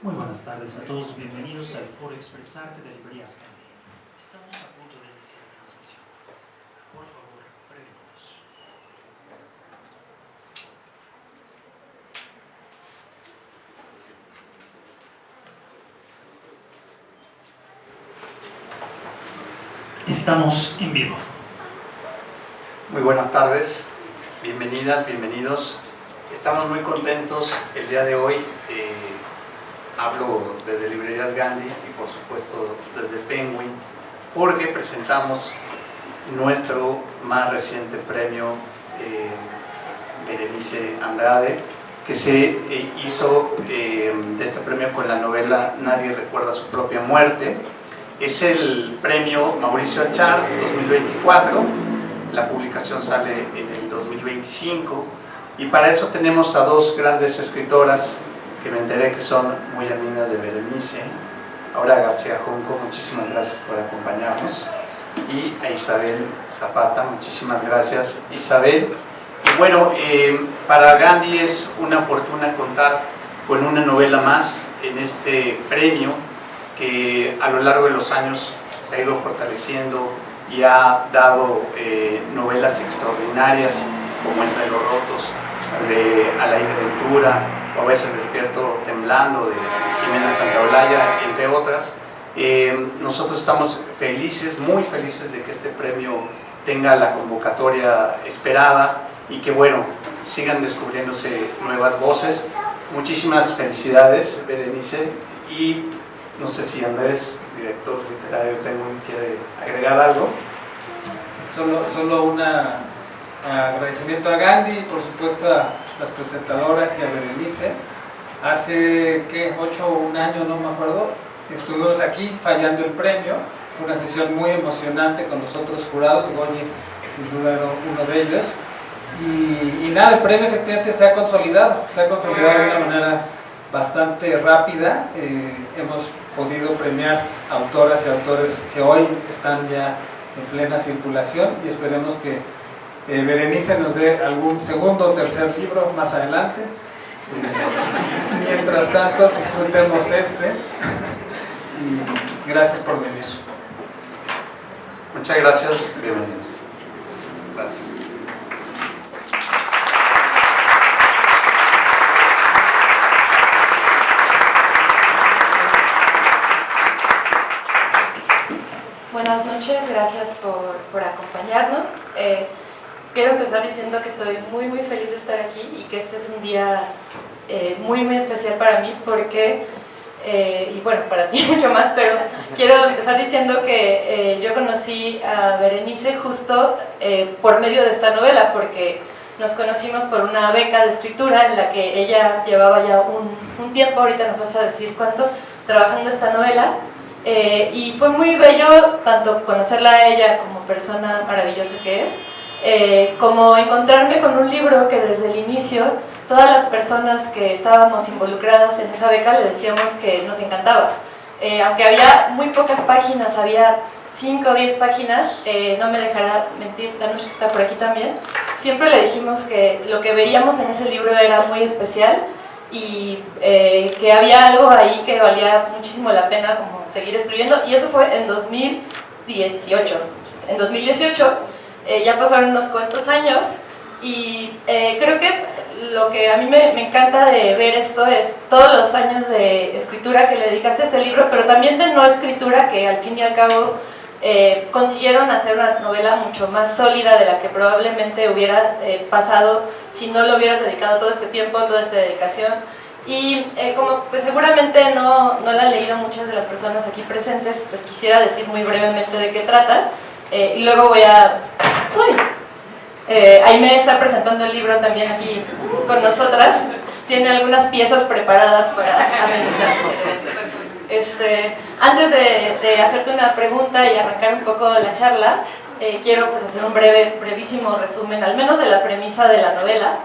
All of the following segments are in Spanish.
Muy buenas tardes a todos, bienvenidos al Foro Expresarte de Librerías Gandhi. Estamos a punto de iniciar la transmisión. Por favor, preguemos. Estamos en vivo. Muy buenas tardes, bienvenidas, bienvenidos. Estamos muy contentos el día de hoy. Hablo desde Librerías Gandhi y por supuesto desde Penguin, porque presentamos nuestro más reciente premio Berenice Andrade, que se hizo de este premio con la novela Nadie recuerda su propia muerte. Es el premio Mauricio Achard 2024, la publicación sale en el 2025 y para eso tenemos a dos grandes escritoras que me enteré que son muy amigas de Berenice. Aura García Junco, muchísimas gracias por acompañarnos, y a Isabel Zapata, muchísimas gracias Isabel. Y bueno, para Gandhi es una fortuna contar con una novela más en este premio que a lo largo de los años se ha ido fortaleciendo y ha dado novelas extraordinarias como Entre los Rotos de Alain de Ventura, o A veces despierto temblando de Jimena Santaolalla, entre otras. Nosotros estamos felices, muy felices de que este premio tenga la convocatoria esperada y que bueno, sigan descubriéndose nuevas voces. Muchísimas felicidades, Berenice, y no sé si Andrés, director literario de Penguin, quiere agregar algo. Solo un agradecimiento a Gandhi y por supuesto a las presentadoras y a Berenice. Hace un año, no me acuerdo, estuvimos aquí fallando el premio. Fue una sesión muy emocionante con los otros jurados, Goñi sin duda era uno de ellos. Y nada, el premio efectivamente se ha consolidado de una manera bastante rápida. Hemos podido premiar autoras y autores que hoy están ya en plena circulación y esperemos que Berenice nos dé algún segundo o tercer libro más adelante. Mientras tanto, disfrutemos y gracias por venir. Muchas gracias, bienvenidos. Gracias. Buenas noches, gracias por acompañarnos. Quiero empezar diciendo que estoy muy feliz de estar aquí y que este es un día muy especial para mí porque, y bueno, para ti mucho más, pero quiero empezar diciendo que yo conocí a Berenice justo por medio de esta novela, porque nos conocimos por una beca de escritura en la que ella llevaba ya un tiempo, ahorita nos vas a decir cuánto, trabajando esta novela. Y fue muy bello tanto conocerla a ella como persona maravillosa que es, como encontrarme con un libro que desde el inicio todas las personas que estábamos involucradas en esa beca le decíamos que nos encantaba. Aunque había muy pocas páginas, había 5 o 10 páginas, no me dejará mentir Danush, que está por aquí también, siempre le dijimos que lo que veíamos en ese libro era muy especial y que había algo ahí que valía muchísimo la pena como seguir escribiendo, y eso fue en 2018. En 2018 ya pasaron unos cuantos años y creo que lo que a mí me encanta de ver esto es todos los años de escritura que le dedicaste a este libro, pero también de no escritura, que al fin y al cabo consiguieron hacer una novela mucho más sólida de la que probablemente hubiera pasado si no lo hubieras dedicado todo este tiempo, toda esta dedicación. Y como pues seguramente no la han leído muchas de las personas aquí presentes, pues quisiera decir muy brevemente de qué trata, y luego voy a... Aimee está presentando el libro también aquí con nosotras, tiene algunas piezas preparadas para amenizar el evento. Antes de hacerte una pregunta y arrancar un poco la charla, quiero pues hacer un brevísimo resumen, al menos de la premisa de la novela.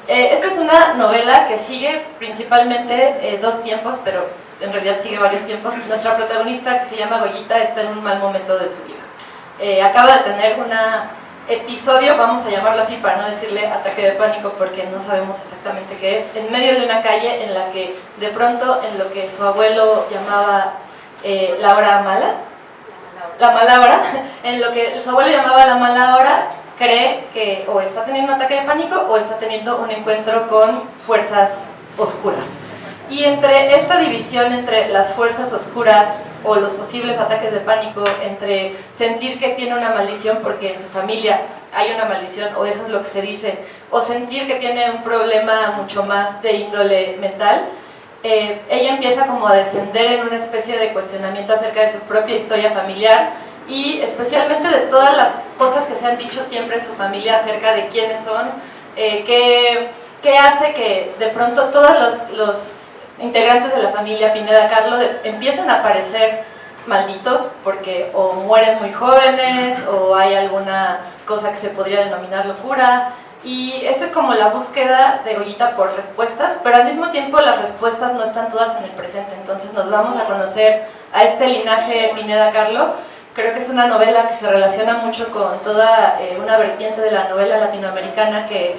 Esta es una novela que sigue principalmente dos tiempos, pero en realidad sigue varios tiempos. Nuestra protagonista, que se llama Goyita, está en un mal momento de su vida. Acaba de tener una episodio, vamos a llamarlo así para no decirle ataque de pánico porque no sabemos exactamente qué es, en medio de una calle en la que de pronto en lo que su abuelo llamaba la hora mala, la mala hora, en lo que su abuelo llamaba la mala hora, cree que o está teniendo un ataque de pánico o está teniendo un encuentro con fuerzas oscuras. Y entre esta división entre las fuerzas oscuras o los posibles ataques de pánico, entre sentir que tiene una maldición porque en su familia hay una maldición, o eso es lo que se dice, o sentir que tiene un problema mucho más de índole mental, ella empieza como a descender en una especie de cuestionamiento acerca de su propia historia familiar y especialmente de todas las cosas que se han dicho siempre en su familia acerca de quiénes son, qué hace que de pronto todos los integrantes de la familia Pineda Carlo empiezan a parecer malditos porque o mueren muy jóvenes o hay alguna cosa que se podría denominar locura, y esta es como la búsqueda de Goyita por respuestas, pero al mismo tiempo las respuestas no están todas en el presente, entonces nos vamos a conocer a este linaje Pineda Carlo. Creo que es una novela que se relaciona mucho con toda una vertiente de la novela latinoamericana que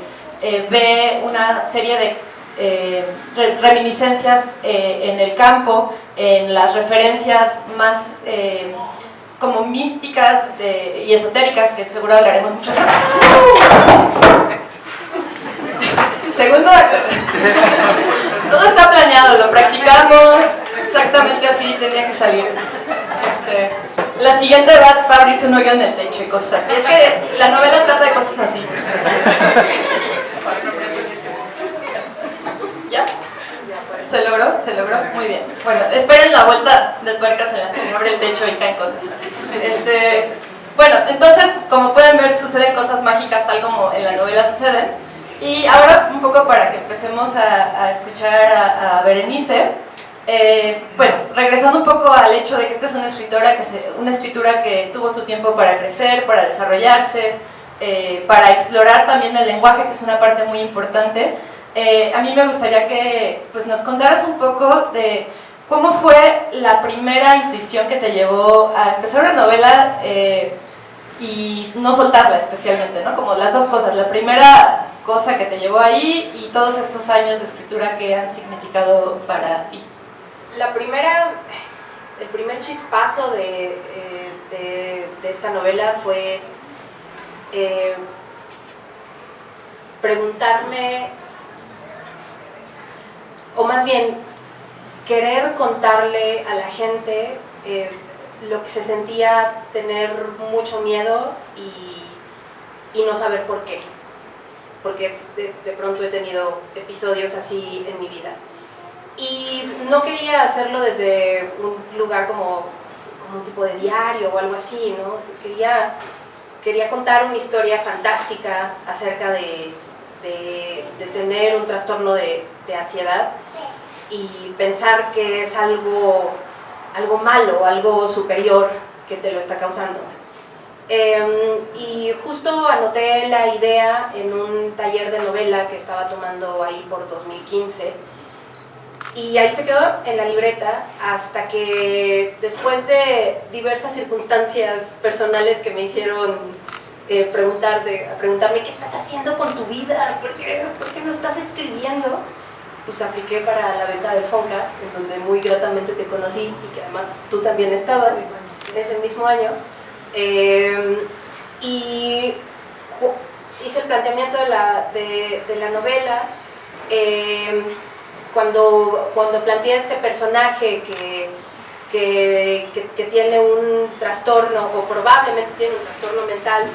ve una serie de reminiscencias en el campo, en las referencias más como místicas y esotéricas, que seguro hablaremos mucho. Segundo acto. Todo está planeado, lo practicamos, exactamente así tenía que salir. La siguiente va a abrirse un hoyo en el techo y cosas así. Es que la novela trata de cosas así. ¿Ya? ¿Se logró? ¿Se logró? Muy bien. Bueno, esperen la vuelta de tuercas en las que se abre el techo y caen cosas. Bueno, entonces, como pueden ver, suceden cosas mágicas tal como en la novela suceden. Y ahora, un poco para que empecemos a escuchar a Berenice, bueno, regresando un poco al hecho de que esta es una escritura que tuvo su tiempo para crecer, para desarrollarse, para explorar también el lenguaje, que es una parte muy importante. A mí me gustaría que pues, nos contaras un poco de cómo fue la primera intuición que te llevó a empezar una novela y no soltarla especialmente, ¿no? Como las dos cosas, la primera cosa que te llevó ahí y todos estos años de escritura que han significado para ti. El primer chispazo de esta novela fue preguntarme, o más bien querer contarle a la gente lo que se sentía tener mucho miedo y no saber por qué, porque de pronto he tenido episodios así en mi vida. Y no quería hacerlo desde un lugar como un tipo de diario o algo así, ¿no? Quería contar una historia fantástica acerca de tener un trastorno de ansiedad y pensar que es algo malo, algo superior que te lo está causando. Y justo anoté la idea en un taller de novela que estaba tomando ahí por 2015 y ahí se quedó en la libreta hasta que después de diversas circunstancias personales que me hicieron preguntarme ¿qué estás haciendo con tu vida? ¿Por qué no estás escribiendo? Pues apliqué para la beca del FONCA, en donde muy gratamente te conocí y que además tú también estabas ese mismo año. Y hice el planteamiento de la novela cuando planteé este personaje que tiene un trastorno, o probablemente tiene un trastorno mental,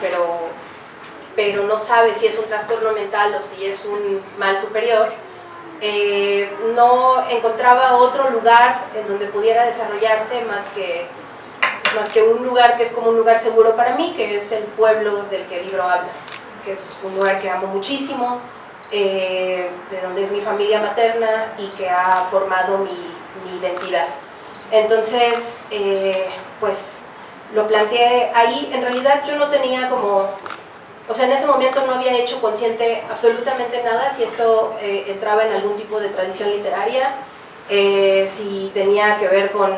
pero no sabe si es un trastorno mental o si es un mal superior. No encontraba otro lugar en donde pudiera desarrollarse más que un lugar que es como un lugar seguro para mí, que es el pueblo del que el libro habla, que es un lugar que amo muchísimo, de donde es mi familia materna y que ha formado mi identidad. Entonces, pues lo planteé ahí. En realidad yo no tenía en ese momento no había hecho consciente absolutamente nada si esto entraba en algún tipo de tradición literaria, si tenía que ver con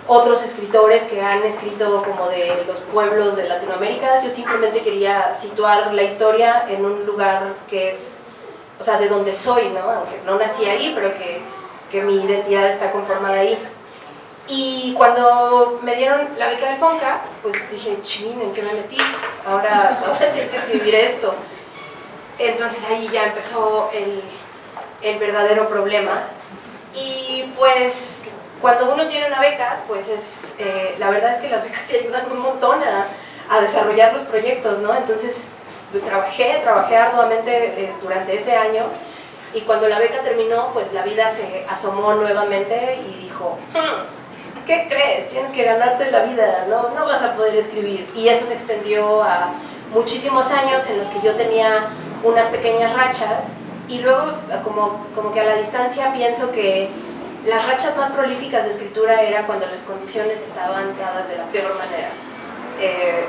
otros escritores que han escrito como de los pueblos de Latinoamérica. Yo simplemente quería situar la historia en un lugar que es, o sea, de donde soy, ¿no? Aunque no nací ahí, pero que mi identidad está conformada ahí. Y cuando me dieron la beca del FONCA, pues dije, chin, ¿en qué me metí? Ahora sí hay que escribir esto. Entonces ahí ya empezó el verdadero problema. Y pues cuando uno tiene una beca, pues la verdad es que las becas sí ayudan un montón a desarrollar los proyectos, ¿no? Entonces trabajé arduamente durante ese año, y cuando la beca terminó, pues la vida se asomó nuevamente y dijo, ¿qué crees? Tienes que ganarte la vida, no vas a poder escribir. Y eso se extendió a muchísimos años en los que yo tenía unas pequeñas rachas, y luego como que a la distancia pienso que las rachas más prolíficas de escritura era cuando las condiciones estaban dadas de la peor manera.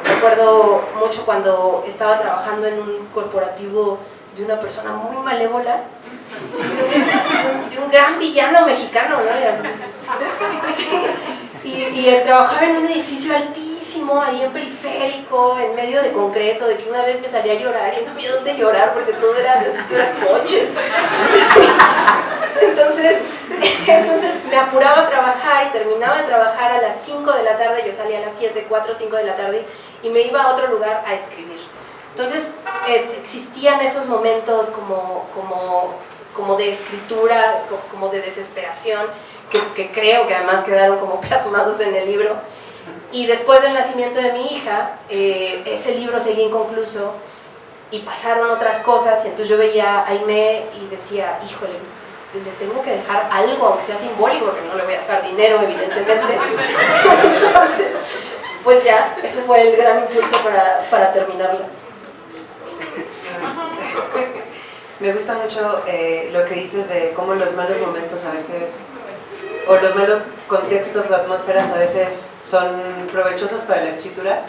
Recuerdo mucho cuando estaba trabajando en un corporativo de una persona muy malévola, de un gran villano mexicano, ¿no? Sí. Y trabajaba en un edificio altísimo, ahí en Periférico, en medio de concreto, de que una vez me salí a llorar y no había dónde llorar porque todo era coches. Entonces me apuraba a trabajar y terminaba de trabajar a las 5 de la tarde, yo salía a las 7, 4, 5 de la tarde y me iba a otro lugar a escribir. Entonces existían esos momentos como de escritura, como de desesperación, que creo que además quedaron como plasmados en el libro. Y después del nacimiento de mi hija, ese libro seguía inconcluso y pasaron otras cosas, y entonces yo veía a Aimé y decía, híjole, le tengo que dejar algo, aunque sea simbólico, porque no le voy a dejar dinero, evidentemente. Entonces, pues ya, ese fue el gran impulso para terminarla. Me gusta mucho lo que dices de cómo los malos momentos a veces, o los malos contextos o atmósferas a veces son provechosos para la escritura,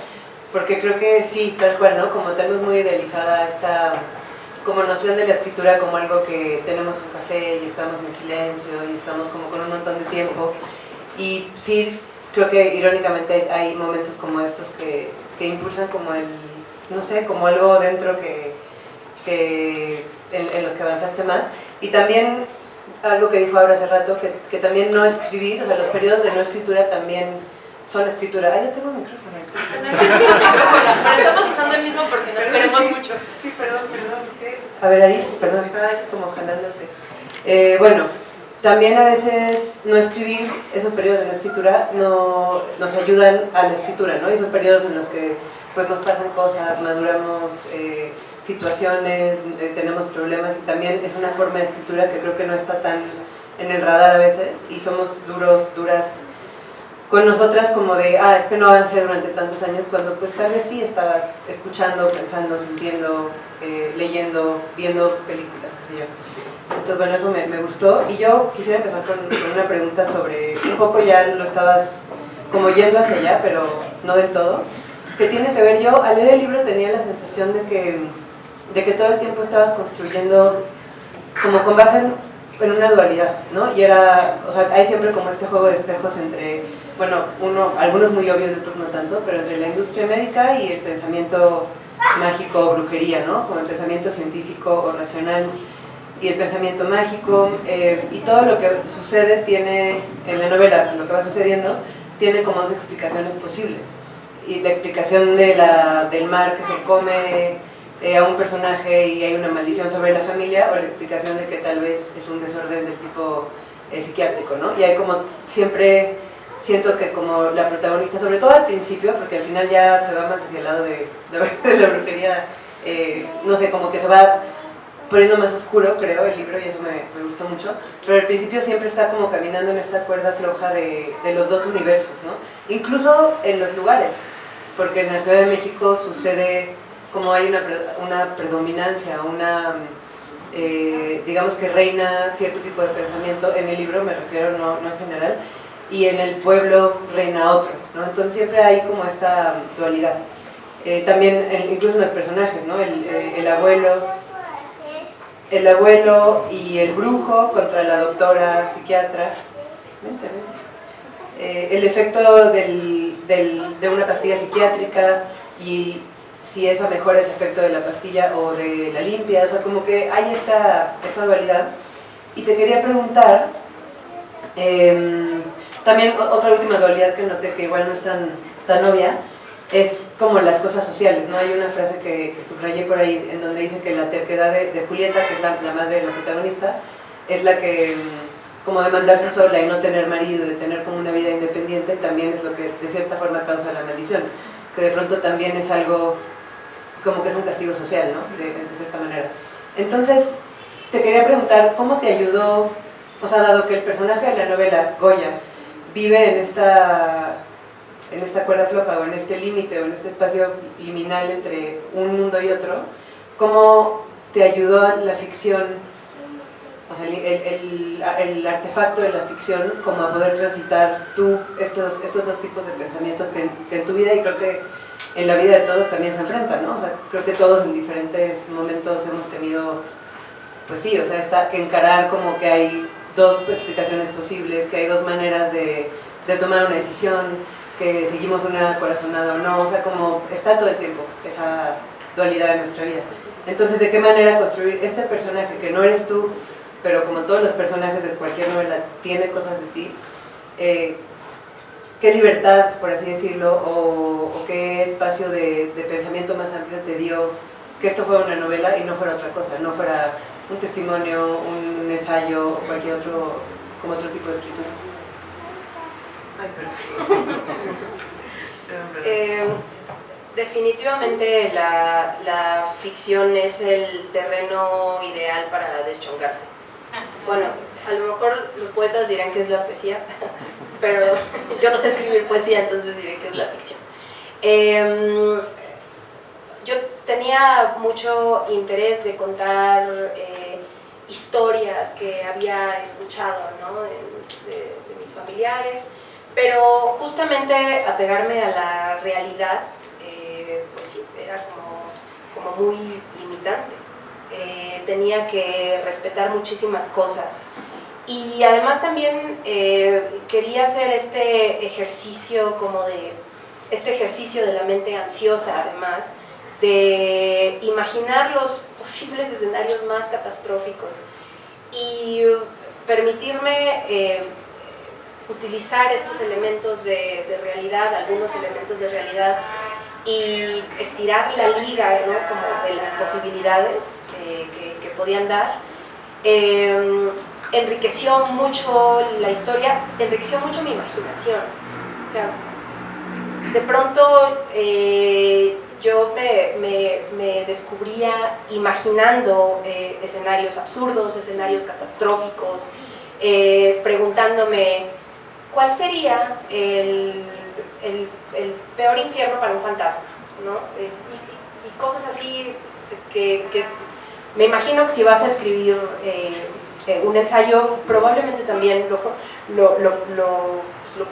porque creo que sí, tal cual, ¿no? Como tenemos muy idealizada esta como noción de la escritura como algo que tenemos un café y estamos en silencio y estamos como con un montón de tiempo, y sí, creo que irónicamente hay momentos como estos que impulsan como no sé, como algo dentro en los que avanzaste más. Y también algo que dijo ahora hace rato, que también no escribir, o sea, los periodos de no escritura también son escritura. Yo tengo un micrófono. Pero estamos usando el mismo porque nos queremos mucho. Sí, perdón. A ver, ahí, perdón, estaba como jalándote. Bueno, también a veces no escribir, esos periodos de no escritura nos ayudan a la escritura, ¿no? Y son periodos en los que pues nos pasan cosas, maduramos situaciones, tenemos problemas, y también es una forma de escritura que creo que no está tan en el radar a veces, y somos duras con nosotras, como de, es que no avancé durante tantos años, cuando pues tal vez sí estabas escuchando, pensando, sintiendo, leyendo, viendo películas, qué sé yo. Entonces bueno, eso me gustó, y yo quisiera empezar con una pregunta sobre, un poco ya lo estabas como yendo hacia allá, pero no del todo, que tiene que ver, yo al leer el libro tenía la sensación de que todo el tiempo estabas construyendo como con base en una dualidad, ¿no? Y era, o sea, hay siempre como este juego de espejos entre, bueno, algunos muy obvios y otros no tanto, pero entre la industria médica y el pensamiento mágico o brujería, ¿no? Como el pensamiento científico o racional y el pensamiento mágico, y todo lo que sucede tiene, en la novela, lo que va sucediendo, tiene como dos explicaciones posibles. Y la explicación del mar que se come a un personaje y hay una maldición sobre la familia, o la explicación de que tal vez es un desorden del tipo psiquiátrico, ¿no? Y hay como siempre, siento que como la protagonista, sobre todo al principio, porque al final ya se va más hacia el lado de la brujería, no sé, como que se va poniendo más oscuro, creo, el libro, y eso me gustó mucho, pero al principio siempre está como caminando en esta cuerda floja de los dos universos, ¿no? Incluso en los lugares, porque en la Ciudad de México sucede como hay una predominancia, digamos que reina cierto tipo de pensamiento, en el libro me refiero, no en general, y en el pueblo reina otro, ¿no? Entonces siempre hay como esta dualidad. También incluso en los personajes, ¿no? El abuelo y el brujo contra la doctora psiquiatra. Vente. el efecto de una pastilla psiquiátrica y si esa mejora ese efecto de la pastilla o de la limpia, o sea, como que hay esta dualidad. Y te quería preguntar, también otra última dualidad que noté que igual no es tan obvia, es como las cosas sociales, ¿no? Hay una frase que subrayé por ahí en donde dice que la terquedad de Julieta, que es la madre de la protagonista, es la que, como de mandarse sola y no tener marido, de tener como una vida independiente, también es lo que de cierta forma causa la maldición, que de pronto también es algo como que es un castigo social, ¿no? De cierta manera. Entonces, te quería preguntar, ¿cómo te ayudó, o sea, dado que el personaje de la novela, Goya, vive en esta cuerda floja o en este límite o en este espacio liminal entre un mundo y otro, ¿cómo te ayudó la ficción, o sea, el artefacto de la ficción, como a poder transitar tú estos dos tipos de pensamientos que en tu vida y creo que en la vida de todos también se enfrentan, ¿no? O sea, creo que todos en diferentes momentos hemos tenido, pues sí, o sea, está que encarar como que hay dos explicaciones posibles, que hay dos maneras de tomar una decisión, que seguimos una corazonada o no, o sea, como está todo el tiempo esa dualidad de nuestra vida. Entonces, ¿de qué manera construir este personaje que no eres tú, pero como todos los personajes de cualquier novela tiene cosas de ti? ¿Qué libertad, por así decirlo, o qué espacio de pensamiento más amplio te dio que esto fuera una novela y no fuera otra cosa, no fuera un testimonio, un ensayo o cualquier otro, como otro tipo de escritura? Ay, perdón. Definitivamente la ficción es el terreno ideal para deschongarse. Bueno, a lo mejor los poetas dirán que es la poesía, pero yo no sé escribir poesía, entonces diré que es la ficción. Yo tenía mucho interés de contar historias que había escuchado, ¿no? de mis familiares, pero justamente apegarme a la realidad, pues sí, era como muy limitante. Tenía que respetar muchísimas cosas y además también quería hacer este ejercicio de la mente ansiosa, además de imaginar los posibles escenarios más catastróficos y permitirme utilizar estos elementos de realidad, algunos elementos de realidad, y estirar la liga, ¿no? Como de las posibilidades que podían dar. Enriqueció mucho la historia, enriqueció mucho mi imaginación. O sea, de pronto yo me descubría imaginando escenarios absurdos, escenarios catastróficos, preguntándome cuál sería el peor infierno para un fantasma, ¿no? Y cosas así que me imagino que si vas a escribir un ensayo, probablemente también lo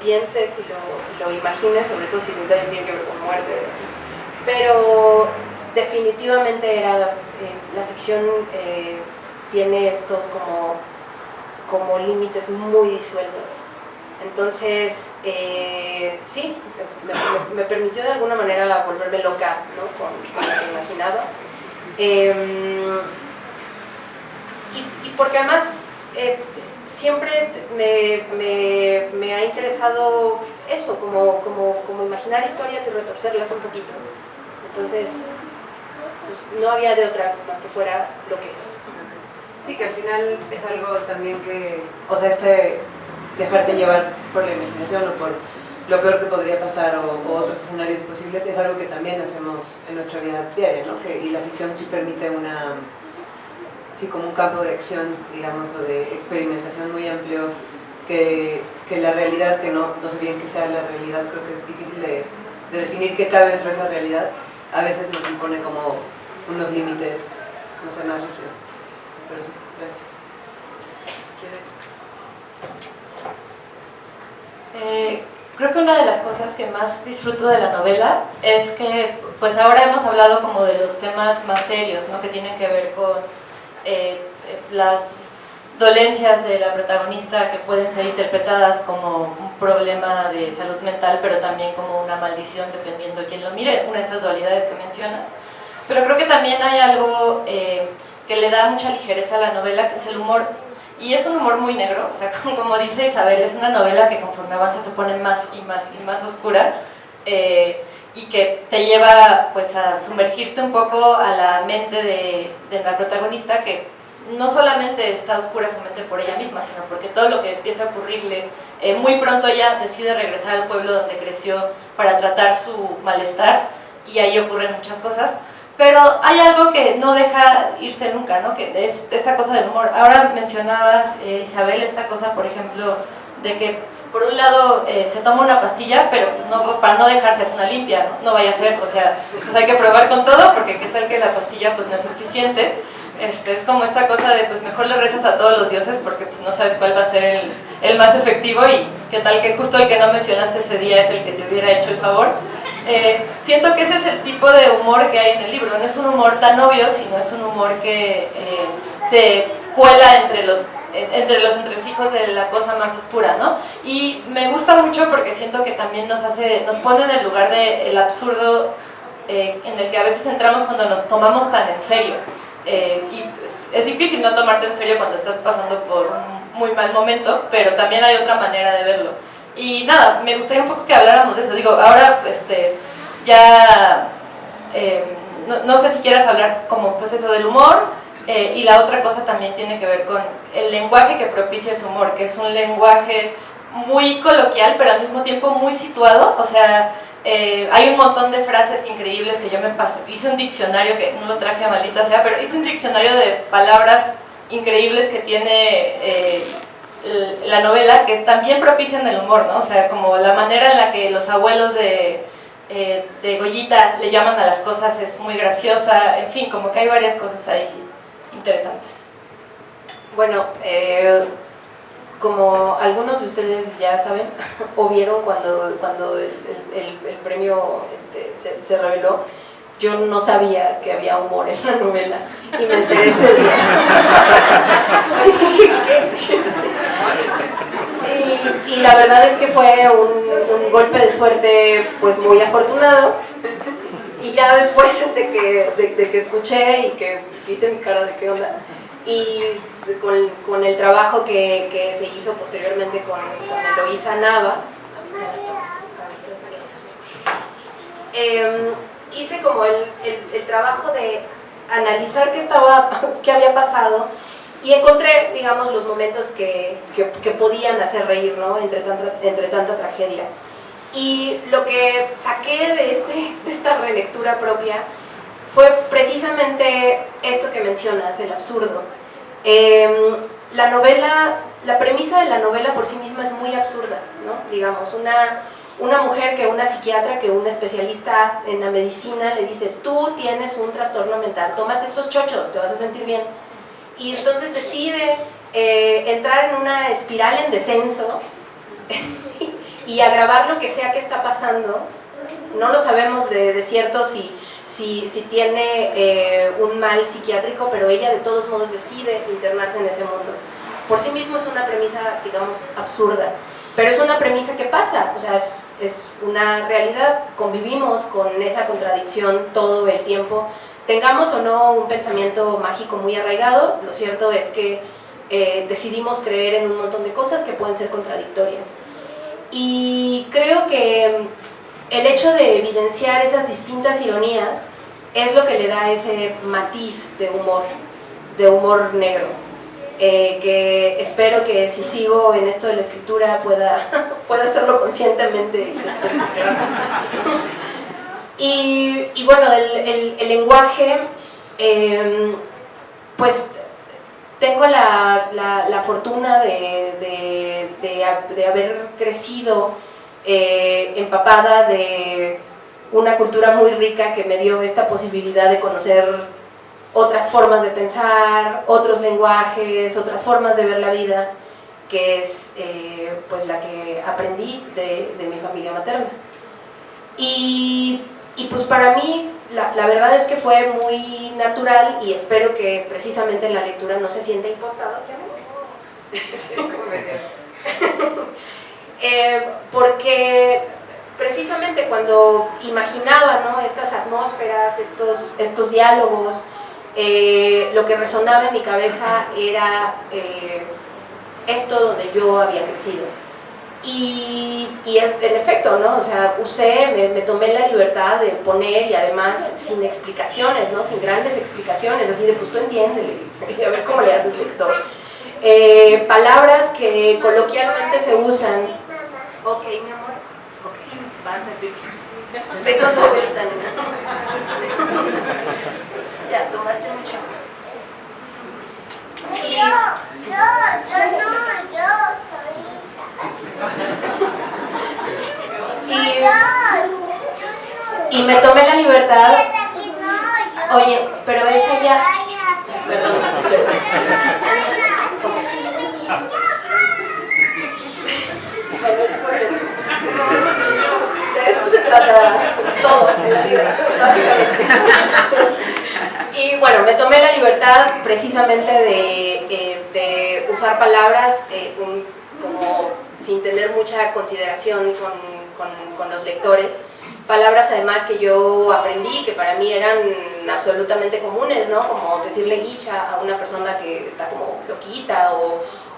pienses y lo imagines, sobre todo si el ensayo tiene que ver con muerte, así. Pero definitivamente la ficción tiene estos como límites muy disueltos. Entonces, sí, me permitió de alguna manera volverme loca, ¿no? con lo que imaginaba. Y porque además siempre me ha interesado eso, como imaginar historias y retorcerlas un poquito. Entonces, pues, no había de otra más que fuera lo que es. Sí, que al final es algo también que, o sea, dejarte llevar por la imaginación o por lo peor que podría pasar o otros escenarios posibles es algo que también hacemos en nuestra vida diaria, ¿no? Y la ficción sí permite como un campo de acción, digamos, o de experimentación muy amplio que la realidad, que no sé bien qué sea la realidad, creo que es difícil de definir qué cabe dentro de esa realidad, a veces nos impone como unos límites, no sé, más rígidos. Pero sí, gracias. Creo que una de las cosas que más disfruto de la novela es que, pues ahora hemos hablado como de los temas más serios, ¿no? Que tienen que ver con las dolencias de la protagonista que pueden ser interpretadas como un problema de salud mental, pero también como una maldición, dependiendo de quién lo mire, una de estas dualidades que mencionas. Pero creo que también hay algo que le da mucha ligereza a la novela, que es el humor. Y es un humor muy negro, o sea, como dice Isabel, es una novela que conforme avanza se pone más y más y más oscura, y que te lleva pues a sumergirte un poco a la mente de la protagonista, que no solamente está oscura su mente por ella misma, sino porque todo lo que empieza a ocurrirle, muy pronto ella decide regresar al pueblo donde creció para tratar su malestar, y ahí ocurren muchas cosas. Pero hay algo que no deja irse nunca, ¿no? Que es esta cosa del humor. Ahora mencionabas, Isabel, esta cosa, por ejemplo, de que por un lado se toma una pastilla, pero pues no, para no dejarse hacer una limpia, ¿no? No vaya a ser, o sea, pues hay que probar con todo, porque qué tal que la pastilla pues no es suficiente. Es como esta cosa de pues mejor le rezas a todos los dioses porque pues no sabes cuál va a ser el más efectivo, y qué tal que justo el que no mencionaste ese día es el que te hubiera hecho el favor. Siento que ese es el tipo de humor que hay en el libro. No es un humor tan obvio, sino es un humor que se cuela entre los entresijos de la cosa más oscura, ¿no? Y me gusta mucho porque siento que también nos pone en el lugar del absurdo en el que a veces entramos cuando nos tomamos tan en serio. Y es difícil no tomarte en serio cuando estás pasando por un muy mal momento, pero también hay otra manera de verlo. Y nada, me gustaría un poco que habláramos de eso. Digo, ahora ya no sé si quieras hablar como pues eso del humor, y la otra cosa también tiene que ver con el lenguaje que propicia ese humor, que es un lenguaje muy coloquial, pero al mismo tiempo muy situado. O sea, hay un montón de frases increíbles que yo me pasé. Hice un diccionario, que no lo traje a maldita sea, pero hice un diccionario de palabras increíbles que tiene la novela, que también propician el humor, ¿no? O sea, como la manera en la que los abuelos de Goyita le llaman a las cosas es muy graciosa. En fin, como que hay varias cosas ahí interesantes. Bueno, como algunos de ustedes ya saben o vieron cuando el premio se reveló, yo no sabía que había humor en la novela y me enteré ese día. Y la verdad es que fue un golpe de suerte pues muy afortunado. Y ya después de que escuché y que hice mi cara de qué onda, y con el trabajo que se hizo posteriormente con Eloísa Nava, hice como el trabajo de analizar qué había pasado, y encontré, digamos, los momentos que podían hacer reír, ¿no? entre tanta tragedia. Y lo que saqué de esta relectura propia fue precisamente esto que mencionas, el absurdo. La premisa de la novela por sí misma es muy absurda, ¿no? Digamos, una mujer una psiquiatra, que un especialista en la medicina le dice: tú tienes un trastorno mental, tómate estos chochos, te vas a sentir bien. Y entonces decide entrar en una espiral en descenso y agravar lo que sea que está pasando. No lo sabemos de cierto si tiene un mal psiquiátrico, pero ella de todos modos decide internarse en ese mundo. Por sí mismo es una premisa, digamos, absurda, pero es una premisa que pasa, o sea, es una realidad. Convivimos con esa contradicción todo el tiempo, tengamos o no un pensamiento mágico muy arraigado. Lo cierto es que decidimos creer en un montón de cosas que pueden ser contradictorias. Y creo que el hecho de evidenciar esas distintas ironías es lo que le da ese matiz de humor negro, que espero que si sigo en esto de la escritura pueda hacerlo conscientemente. Y bueno, el lenguaje, pues tengo la fortuna de haber crecido empapada de una cultura muy rica que me dio esta posibilidad de conocer otras formas de pensar, otros lenguajes, otras formas de ver la vida, que es pues la que aprendí de mi familia materna. Y pues para mí la verdad es que fue muy natural, y espero que precisamente en la lectura no se sienta impostado. Sí, comedia. Porque precisamente cuando imaginaba, ¿no?, estas atmósferas, estos diálogos, lo que resonaba en mi cabeza era esto donde yo había crecido. Y en efecto, ¿no?, o sea, me tomé la libertad de poner, y además sin explicaciones, ¿no?, sin grandes explicaciones, así de pues tú entiéndele, a ver cómo le haces, lector. Palabras que coloquialmente se usan. Ok, mi amor, ok, vas a hacer pipí. Ve con tu abuelita, nena. Ya, tomaste mucha agua. Y me tomé la libertad. Oye, pero esa ya. Perdón. Bueno, disculpen. De esto se trata todo en la vida, básicamente. Y bueno, me tomé la libertad precisamente de usar palabras como sin tener mucha consideración con los lectores. Palabras además que yo aprendí, que para mí eran absolutamente comunes, ¿no? Como decirle guicha a una persona que está como loquita,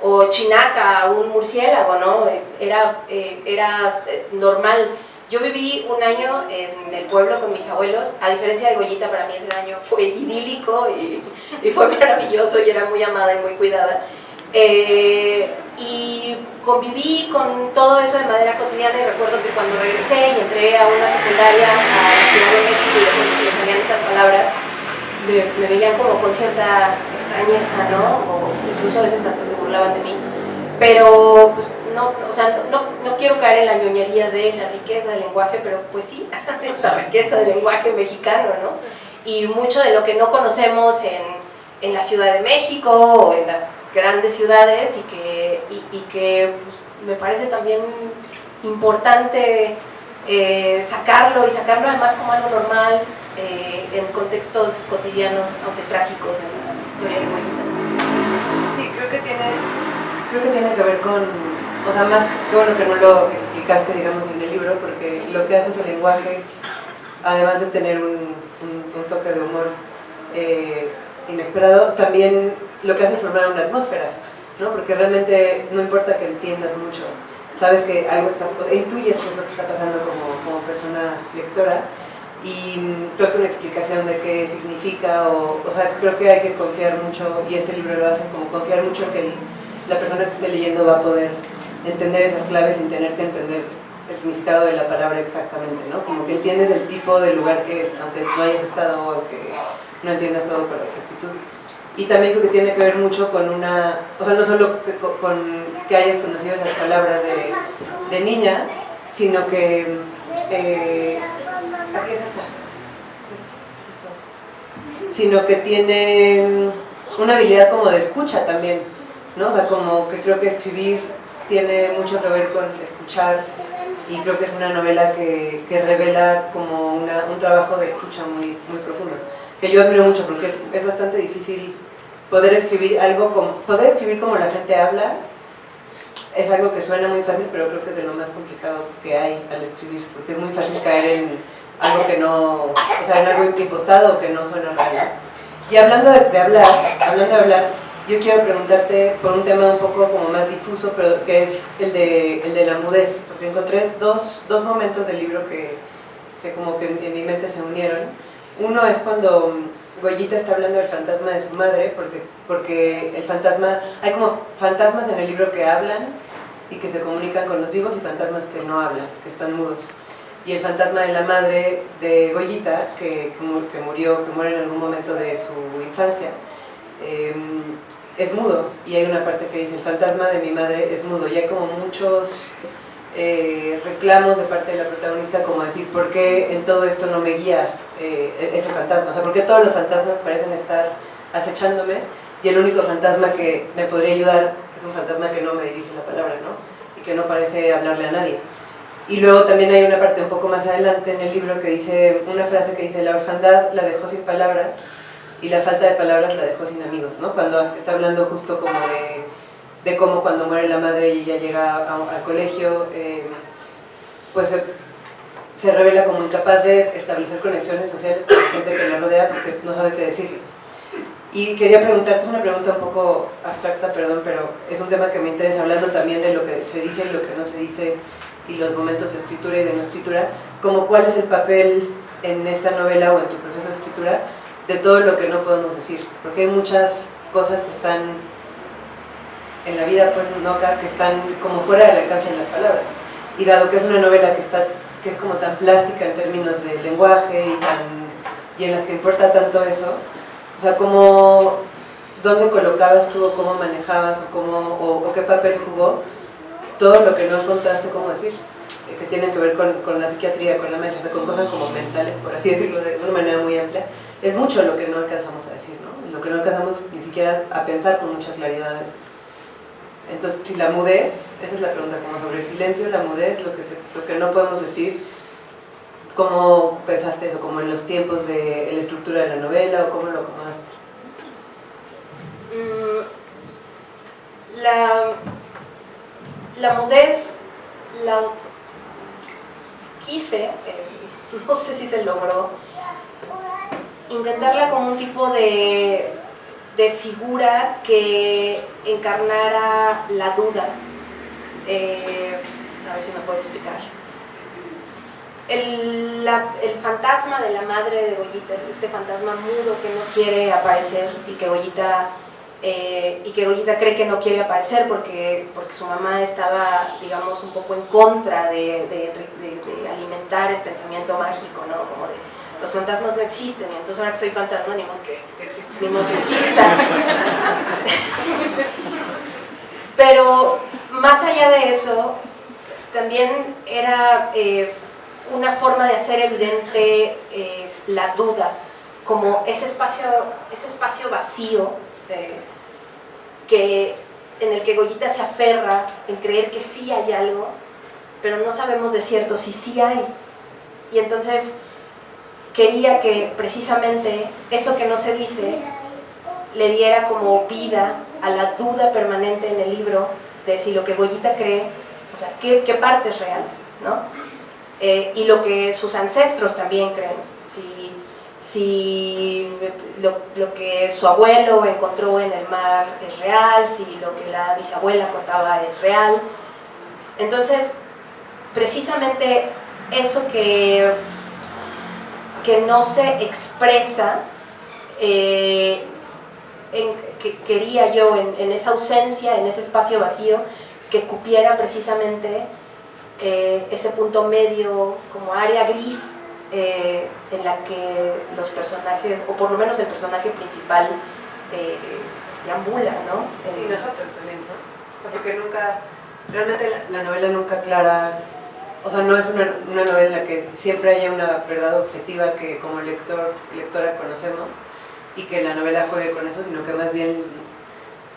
o chinaca a un murciélago, ¿no? Era normal. Yo viví un año en el pueblo con mis abuelos. A diferencia de Goyita, para mí ese año fue idílico y fue maravilloso, y era muy amada y muy cuidada. Y conviví con todo eso de manera cotidiana, y recuerdo que cuando regresé y entré a una secundaria a la Ciudad de México, y cuando se me salían esas palabras, me veían como con cierta extrañeza, ¿no? O incluso a veces hasta se burlaban de mí. Pero pues no, o sea, no quiero caer en la ñoñería de la riqueza del lenguaje, pero pues sí, la riqueza del lenguaje mexicano, ¿no? Y mucho de lo que no conocemos en la Ciudad de México o en las grandes ciudades, y que pues, me parece también importante sacarlo además como algo normal en contextos cotidianos, aunque trágicos, en la historia de Goyita. Sí, creo que tiene que ver con, o sea, más que bueno que no lo explicaste, digamos, en el libro, porque lo que hace es el lenguaje, además de tener un toque de humor inesperado, también lo que hace es formar una atmósfera, ¿no? Porque realmente no importa que entiendas mucho, sabes que algo está, intuyes qué es lo que está pasando como persona lectora, y creo que una explicación de qué significa, o sea, creo que hay que confiar mucho, y este libro lo hace como confiar mucho en que la persona que esté leyendo va a poder entender esas claves sin tener que entender el significado de la palabra exactamente, ¿no? Como que entiendes el tipo de lugar que es, aunque no hayas estado o aunque no entiendas todo con exactitud. Y también creo que tiene que ver mucho con una, o sea, no solo con que hayas conocido esas palabras de niña, sino que, aquí es esta, sino que tiene una habilidad como de escucha también, ¿no? O sea, como que creo que escribir tiene mucho que ver con escuchar, y creo que es una novela que revela como un trabajo de escucha muy, muy profundo, que yo admiro mucho, porque es bastante difícil poder escribir como la gente habla. Es algo que suena muy fácil, pero creo que es de lo más complicado que hay al escribir, porque es muy fácil caer en algo que no, o sea, en algo impostado o que no suena real. Y hablando de hablar, yo quiero preguntarte por un tema un poco como más difuso, pero que es el de la mudez, porque encontré dos momentos del libro que como que en mi mente se unieron. Uno es cuando Goyita está hablando del fantasma de su madre, porque el fantasma, hay como fantasmas en el libro que hablan y que se comunican con los vivos, y fantasmas que no hablan, que están mudos. Y el fantasma de la madre de Goyita, que muere en algún momento de su infancia, es mudo, y hay una parte que dice: el fantasma de mi madre es mudo, y hay como muchos reclamos de parte de la protagonista, como decir, ¿por qué en todo esto no me guía ese fantasma? O sea, ¿por qué todos los fantasmas parecen estar acechándome, y el único fantasma que me podría ayudar es un fantasma que no me dirige la palabra, ¿no? Y que no parece hablarle a nadie? Y luego también hay una parte un poco más adelante en el libro que dice, una frase que dice: la orfandad la dejó sin palabras, y la falta de palabras la dejó sin amigos, ¿no? Cuando está hablando justo como de cómo cuando muere la madre y ella llega al colegio, pues se revela como incapaz de establecer conexiones sociales con la gente que la rodea porque no sabe qué decirles. Y quería preguntarte una pregunta un poco abstracta, perdón, pero es un tema que me interesa, hablando también de lo que se dice y lo que no se dice, y los momentos de escritura y de no escritura, como cuál es el papel en esta novela o en tu proceso de escritura de todo lo que no podemos decir, porque hay muchas cosas que están en la vida, pues no acá, que están como fuera del alcance de las palabras, y dado que es una novela que es como tan plástica en términos de lenguaje y en las que importa tanto eso, o sea, ¿dónde colocabas tú, o cómo manejabas, o qué papel jugó todo lo que no encontraste cómo decir, que tienen que ver con la psiquiatría, con la magia, o sea, con cosas como mentales, por así decirlo, de una manera muy amplia? Es mucho lo que no alcanzamos a decir, ¿no? Lo que no alcanzamos ni siquiera a pensar con mucha claridad a veces. Entonces, si la mudez, esa es la pregunta, como sobre el silencio, la mudez, lo que no podemos decir, ¿cómo pensaste eso? ¿Como en los tiempos de la estructura de la novela, o cómo lo acomodaste? La mudez la quise, no sé si se logró, intentarla como un tipo de figura que encarnara la duda. A ver si me puedo explicar. El fantasma de la madre de Goyita, este fantasma mudo que no quiere aparecer y que Goyita cree que no quiere aparecer porque su mamá estaba, digamos, un poco en contra de alimentar el pensamiento mágico, ¿no? Como de los fantasmas no existen, y entonces ahora que soy fantasma ni modo que exista. Pero más allá de eso, también era una forma de hacer evidente la duda, como ese espacio vacío en el que Goyita se aferra en creer que sí hay algo, pero no sabemos de cierto si sí hay. Y entonces quería que precisamente eso que no se dice le diera como vida a la duda permanente en el libro de si lo que Goyita cree, o sea, qué parte es real, ¿no? Y lo que sus ancestros también creen, si lo que su abuelo encontró en el mar es real, si lo que la bisabuela contaba es real. Entonces, precisamente eso que no se expresa, que quería yo en esa ausencia, en ese espacio vacío, que cupiera precisamente ese punto medio, como área gris, en la que los personajes, o por lo menos el personaje principal, deambula, ¿no? Y nosotros también, ¿no? Porque realmente la novela nunca aclara, o sea, no es una novela en la que siempre haya una verdad objetiva que como lectora conocemos, y que la novela juegue con eso, sino que más bien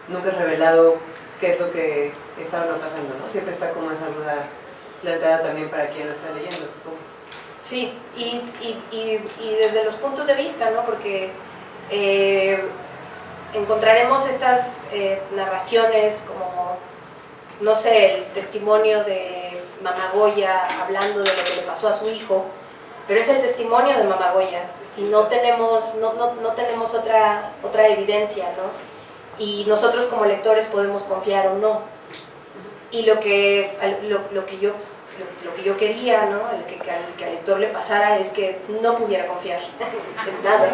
nunca es revelado qué es lo que está o no pasando, ¿no? Siempre está como esa duda planteada también para quien lo está leyendo, supongo. Sí, y desde los puntos de vista, ¿no? Porque encontraremos estas narraciones como, no sé, el testimonio de Mama Goya hablando de lo que le pasó a su hijo, pero es el testimonio de Mama Goya y no tenemos otra evidencia, ¿no? Y nosotros como lectores podemos confiar o no. Y lo que yo quería, ¿no? Que al lector le pasara es que no pudiera confiar en nada.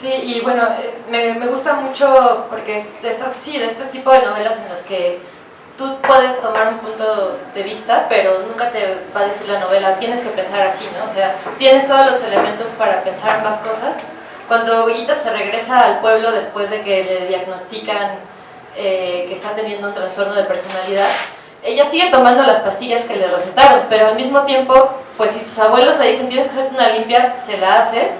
Sí, y bueno, me gusta mucho porque es de este tipo de novelas en las que tú puedes tomar un punto de vista, pero nunca te va a decir la novela, tienes que pensar así, ¿no? O sea, tienes todos los elementos para pensar ambas cosas. Cuando Goyita se regresa al pueblo después de que le diagnostican que está teniendo un trastorno de personalidad, ella sigue tomando las pastillas que le recetaron, pero al mismo tiempo, pues si sus abuelos le dicen tienes que hacerte una limpia, se la hace.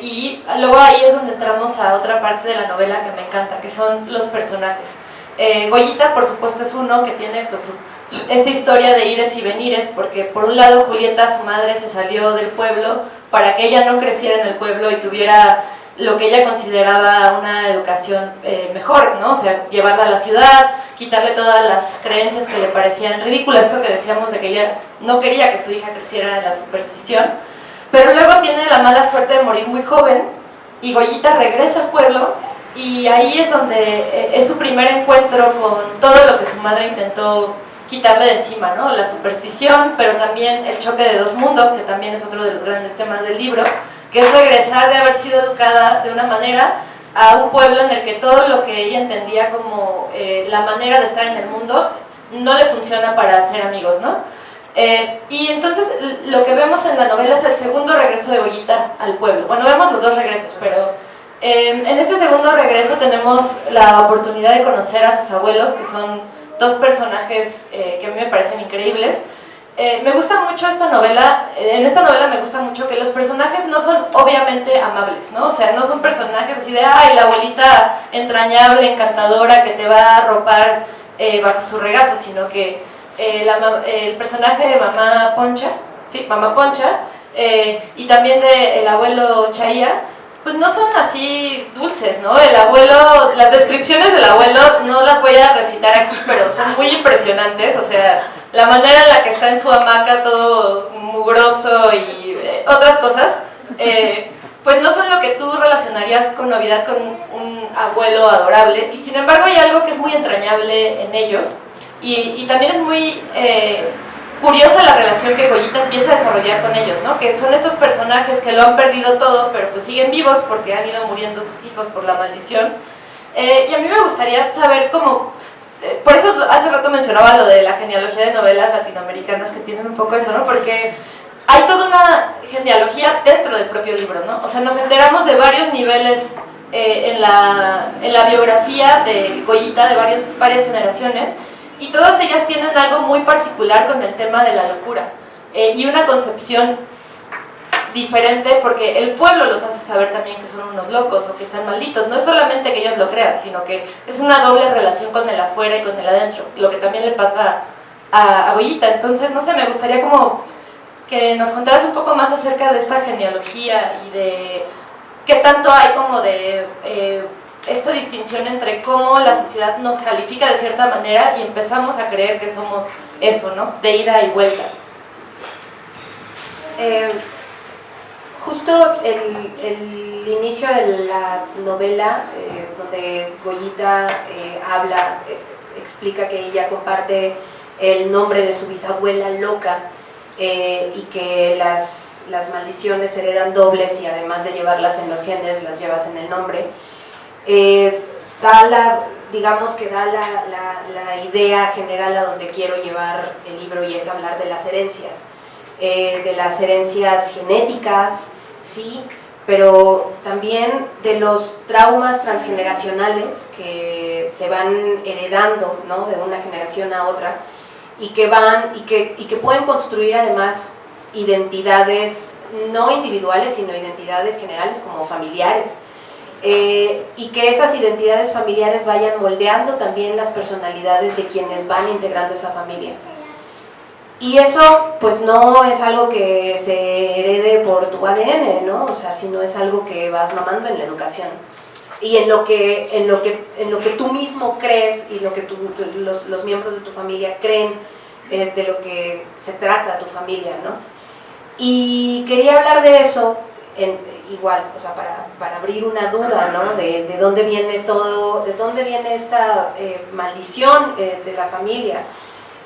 Y luego ahí es donde entramos a otra parte de la novela que me encanta, que son los personajes. Goyita, por supuesto, es uno que tiene pues, esta historia de ires y venires, porque por un lado Julieta, su madre, se salió del pueblo para que ella no creciera en el pueblo y tuviera lo que ella consideraba una educación mejor, ¿no? O sea, llevarla a la ciudad, quitarle todas las creencias que le parecían ridículas, esto que decíamos de que ella no quería que su hija creciera en la superstición, pero luego tiene la mala suerte de morir muy joven y Goyita regresa al pueblo y ahí es donde es su primer encuentro con todo lo que su madre intentó quitarle de encima, ¿no? La superstición, pero también el choque de dos mundos, que también es otro de los grandes temas del libro, que es regresar de haber sido educada de una manera a un pueblo en el que todo lo que ella entendía como la manera de estar en el mundo no le funciona para hacer amigos, ¿no? Y entonces lo que vemos en la novela es el segundo regreso de Goyita al pueblo. Bueno, vemos los dos regresos, pero en este segundo regreso tenemos la oportunidad de conocer a sus abuelos, que son dos personajes que a mí me parecen increíbles. Me gusta mucho esta novela, en esta novela me gusta mucho que los personajes no son obviamente amables, ¿no? O sea, no son personajes así de, ay, la abuelita entrañable, encantadora, que te va a arropar bajo su regazo, sino que el personaje de Mamá Poncha, sí, Mamá Poncha, y también del abuelo Chaía, pues no son así dulces, ¿no? El abuelo, las descripciones del abuelo no las voy a recitar aquí, pero son muy impresionantes, o sea, la manera en la que está en su hamaca todo mugroso y otras cosas, pues no son lo que tú relacionarías con Navidad con un abuelo adorable, y sin embargo hay algo que es muy entrañable en ellos, y también es muy curiosa la relación que Goyita empieza a desarrollar con ellos, ¿no? Que son estos personajes que lo han perdido todo, pero pues siguen vivos porque han ido muriendo sus hijos por la maldición. Y a mí me gustaría saber cómo, por eso hace rato mencionaba lo de la genealogía de novelas latinoamericanas que tienen un poco eso, ¿no? Porque hay toda una genealogía dentro del propio libro, ¿no? O sea, nos enteramos de varios niveles en la biografía de Goyita, de varias generaciones, y todas ellas tienen algo muy particular con el tema de la locura y una concepción diferente, porque el pueblo los hace saber también que son unos locos o que están malditos. No es solamente que ellos lo crean, sino que es una doble relación con el afuera y con el adentro, lo que también le pasa a Goyita. Entonces, no sé, me gustaría como que nos contaras un poco más acerca de esta genealogía y de qué tanto hay como de esta distinción entre cómo la sociedad nos califica de cierta manera y empezamos a creer que somos eso, ¿no? De ida y vuelta. Justo el inicio de la novela, donde Goyita explica que ella comparte el nombre de su bisabuela loca y que las maldiciones se heredan dobles y además de llevarlas en los genes, las llevas en el nombre. Digamos que da la idea general a donde quiero llevar el libro, y es hablar de las herencias genéticas, sí, pero también de los traumas transgeneracionales que se van heredando, ¿no? De una generación a otra, y que pueden construir además identidades no individuales, sino identidades generales como familiares. Y que esas identidades familiares vayan moldeando también las personalidades de quienes van integrando esa familia. Y eso pues no es algo que se herede por tu ADN, ¿no? O sea, sino es algo que vas mamando en la educación y en lo que tú mismo crees y lo que los miembros de tu familia creen de lo que se trata tu familia, ¿no? Y quería hablar de eso igual, o sea, para abrir una duda, ¿no? De dónde viene todo, de dónde viene esta maldición de la familia.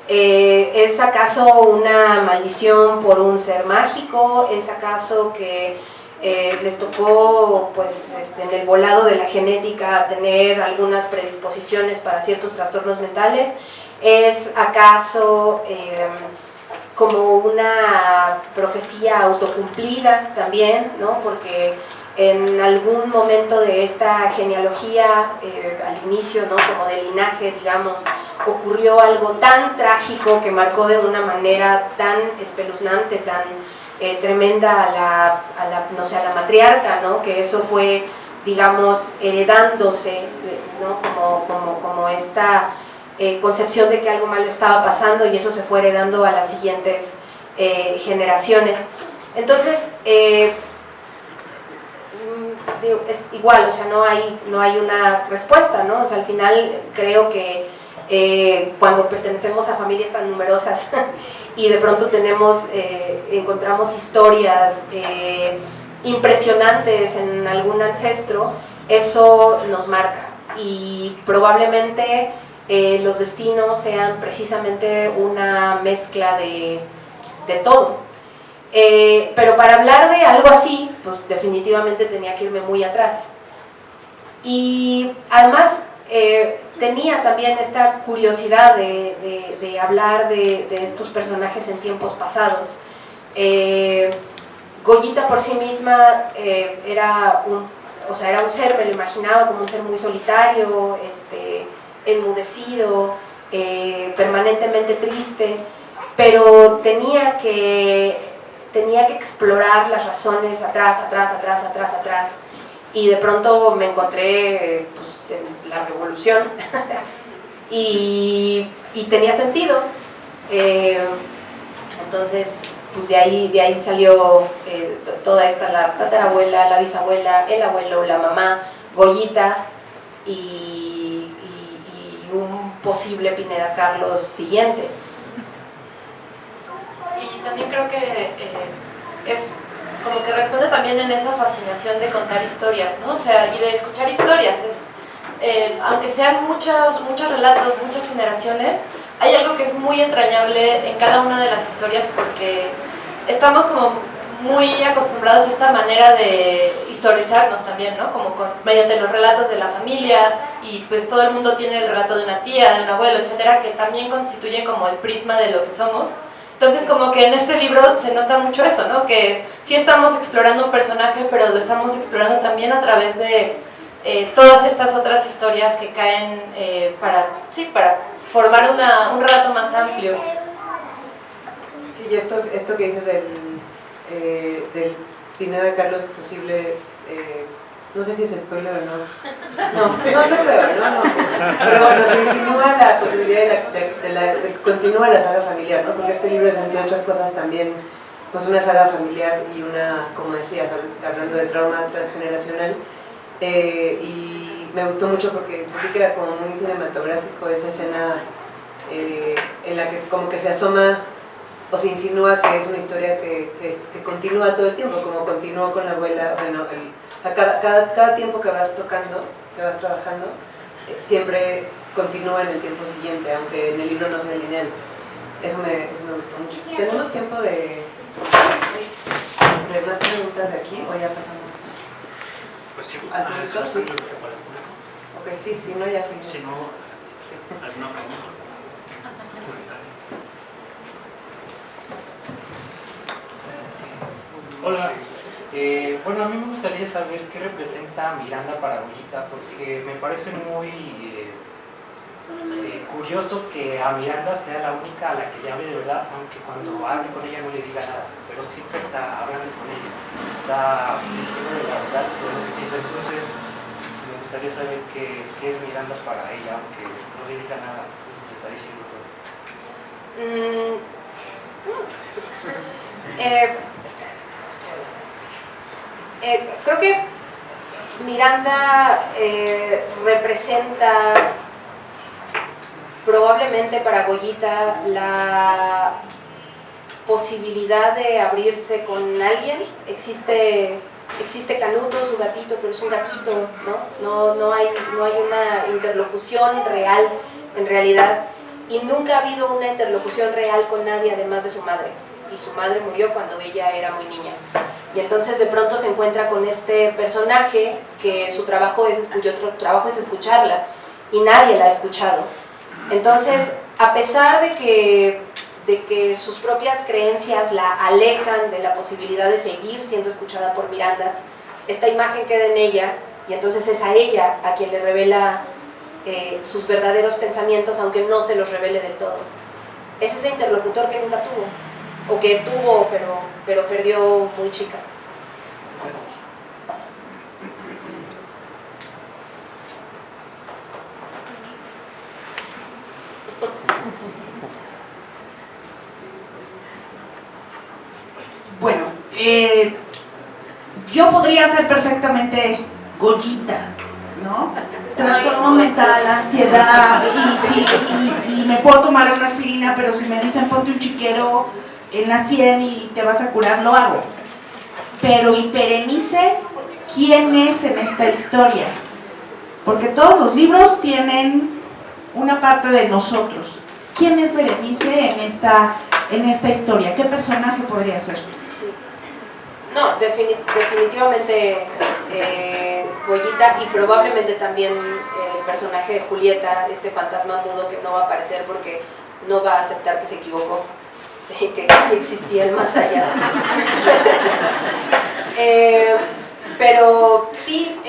¿Es acaso una maldición por un ser mágico? ¿Es acaso que les tocó, pues, en el volado de la genética tener algunas predisposiciones para ciertos trastornos mentales? ¿Es acaso como una profecía autocumplida también, ¿no? Porque en algún momento de esta genealogía, al inicio, ¿no? Como de linaje, digamos, ocurrió algo tan trágico que marcó de una manera tan espeluznante, tan tremenda a la matriarca, ¿no? Que eso fue, digamos, heredándose, ¿no? Como esta concepción de que algo malo estaba pasando, y eso se fue heredando a las siguientes generaciones. Entonces, digo, es igual, o sea, no hay una respuesta, ¿no? O sea, al final creo que cuando pertenecemos a familias tan numerosas y de pronto encontramos historias impresionantes en algún ancestro, eso nos marca y probablemente los destinos sean precisamente una mezcla de todo. Pero para hablar de algo así, pues definitivamente tenía que irme muy atrás. Y además tenía también esta curiosidad de hablar de estos personajes en tiempos pasados. Goyita por sí misma era un ser, me lo imaginaba como un ser muy solitario, enmudecido, permanentemente triste, pero tenía que explorar las razones atrás, y de pronto me encontré pues, en la revolución y tenía sentido. Entonces, pues de ahí salió toda esta, la tatarabuela, la bisabuela, el abuelo, la mamá, Goyita y un posible Pineda Carlos siguiente. Y también creo que es como que responde también en esa fascinación de contar historias, ¿no? O sea, y de escuchar historias. Aunque sean muchos relatos, muchas generaciones, hay algo que es muy entrañable en cada una de las historias porque estamos como muy acostumbrados a esta manera de historizarnos también, ¿no? Como mediante los relatos de la familia y pues todo el mundo tiene el relato de una tía, de un abuelo, etcétera, que también constituyen como el prisma de lo que somos. Entonces como que en este libro se nota mucho eso, ¿no? Que sí estamos explorando un personaje, pero lo estamos explorando también a través de todas estas otras historias que caen para formar un relato más amplio. Sí, y esto que dices del Pineda Carlos posible, no sé si es spoiler o no. No creo, no. Pero bueno, se insinúa la posibilidad de que continúe la saga familiar, ¿no? Porque este libro es, entre otras cosas, también pues una saga familiar y una, como decías, hablando de trauma transgeneracional. Y me gustó mucho porque sentí que era como muy cinematográfico esa escena en la que como que se asoma o se insinúa que es una historia que continúa todo el tiempo, como continuó con la abuela. Bueno, cada tiempo que vas tocando, que vas trabajando, siempre continúa en el tiempo siguiente, aunque en el libro no sea lineal. Eso me gustó mucho. ¿Tenemos tiempo de más preguntas de aquí o ya pasamos? Pues sí, ¿al público? Sí. Ok, sí, si no ya sí. Si no, ¿alguna pregunta? Comentario. Hola, bueno, a mí me gustaría saber qué representa Miranda para Goyita, porque me parece muy curioso que a Miranda sea la única a la que le hable de verdad, aunque cuando hable con ella no le diga nada, pero siempre está hablando con ella, está diciendo de la verdad todo lo que siente. Entonces me gustaría saber qué es Miranda para ella, aunque no le diga nada, te está diciendo todo. Creo que Miranda representa probablemente para Goyita la posibilidad de abrirse con alguien. Existe Canuto, su gatito, pero es un gatito, ¿no? No hay una interlocución real en realidad, y nunca ha habido una interlocución real con nadie además de su madre, y su madre murió cuando ella era muy niña. Y entonces de pronto se encuentra con este personaje que su trabajo es escucharla, y nadie la ha escuchado. Entonces, a pesar de que sus propias creencias la alejan de la posibilidad de seguir siendo escuchada por Miranda, esta imagen queda en ella, y entonces es a ella a quien le revela sus verdaderos pensamientos, aunque no se los revele del todo. Es ese interlocutor que nunca tuvo, o que tuvo, pero perdió muy chica. Bueno, yo podría ser perfectamente Goyita, ¿no? Trastorno mental, ansiedad, y me puedo tomar una aspirina, pero si me dicen ponte un chiquero en la 100 y te vas a curar, lo hago. Pero ¿y Berenice quién es en esta historia? Porque todos los libros tienen una parte de nosotros. ¿Quién es Berenice en esta historia? ¿Qué personaje podría ser? No, definitivamente Goyita, y probablemente también el personaje de Julieta, este fantasma mudo que no va a aparecer porque no va a aceptar que se equivocó, que sí existía el más allá. Pero sí,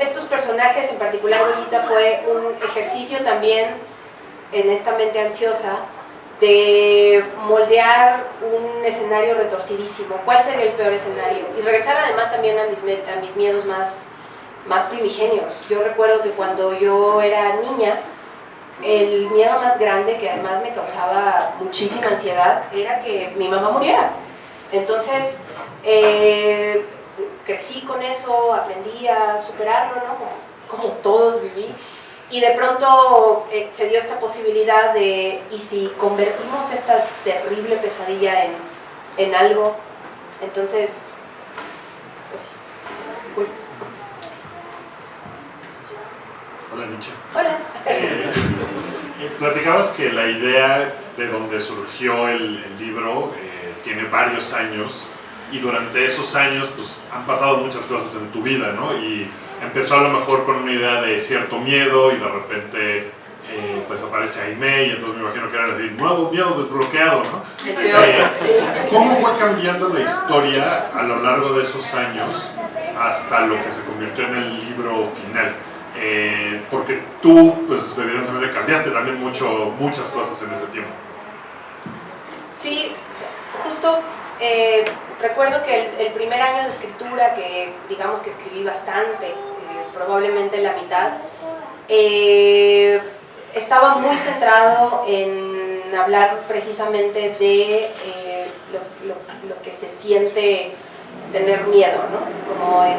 estos personajes, en particular Goyita, fue un ejercicio también en esta mente ansiosa de moldear un escenario retorcidísimo. ¿Cuál sería el peor escenario? Y regresar además también a mis miedos más primigenios. Yo recuerdo que cuando yo era niña, el miedo más grande, que además me causaba muchísima ansiedad, era que mi mamá muriera. Entonces, crecí con eso, aprendí a superarlo, ¿no? Como todos viví. Y de pronto se dio esta posibilidad de, ¿y si convertimos esta terrible pesadilla en algo? Entonces, pues sí, es cool. Hola, Nietzsche. Hola. Platicabas que la idea de donde surgió el libro tiene varios años, y durante esos años pues han pasado muchas cosas en tu vida, ¿no? Y empezó a lo mejor con una idea de cierto miedo y de repente pues aparece Aimee, y entonces me imagino que era así, nuevo miedo desbloqueado, ¿no? ¿Cómo fue cambiando la historia a lo largo de esos años hasta lo que se convirtió en el libro final? Porque tú pues evidentemente cambiaste también muchas cosas en ese tiempo. Sí, justo recuerdo que el primer año de escritura, que digamos que escribí bastante, probablemente la mitad, estaba muy centrado en hablar precisamente de lo que se siente tener miedo, ¿no? Como en